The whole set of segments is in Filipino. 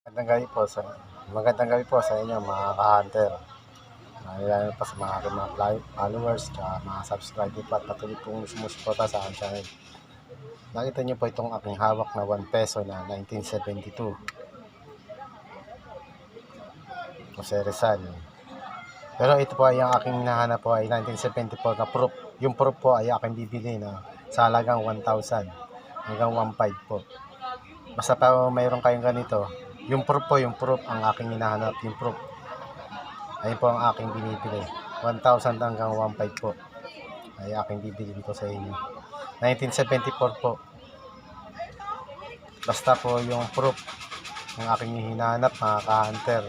Magandang gabi po sa inyo mga ka-hunter. Lalo pa sa mga aking mga followers at mga subscriber po at patuloy pong sumusuporta sa aking channel. Nakita niyo po itong aking hawak na 1 peso na 1972 Jose Rizal. Pero ito po ay ang aking hinahanap po ay 1974 na proof. Yung proof po ay aking bibili na sa halagang 1,000 hanggang 1,500 po. Basta pa mayroon kayong ganito, yung proof ang aking hinahanap, yung proof. Ayun po ang aking binibili. 1,000 hanggang 1,500 po. Ay aking bibilin po sa inyo. 1974 po. Basta po yung proof ang aking hinahanap mga ka-hunter.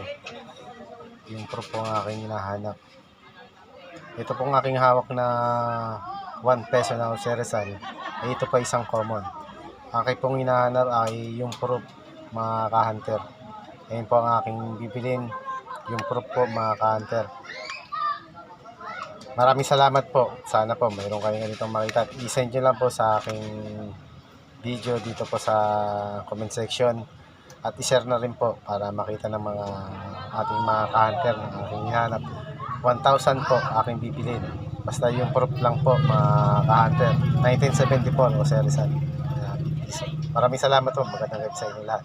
Yung proof po ang aking hinahanap. Ito pong aking hawak na 1 peso na Jose Rizal. Ay ito po isang common. Aking pong hinahanap ay yung proof mga ka-hunter. Ayun po ang aking bibilin. Yung proof po mga ka-hunter. Maraming salamat po. Sana po mayroon kayong ganitong makita. I-send nyo lang po sa aking video dito po sa comment section. At i-share na rin po para makita ng mga ating mga ka-hunter na aking hinahanap. 1,000 po aking bibilin. Basta yung proof lang po mga ka-hunter. 1974 Jose Rizal. Maraming salamat po. Magandang gabi sa inyo lahat.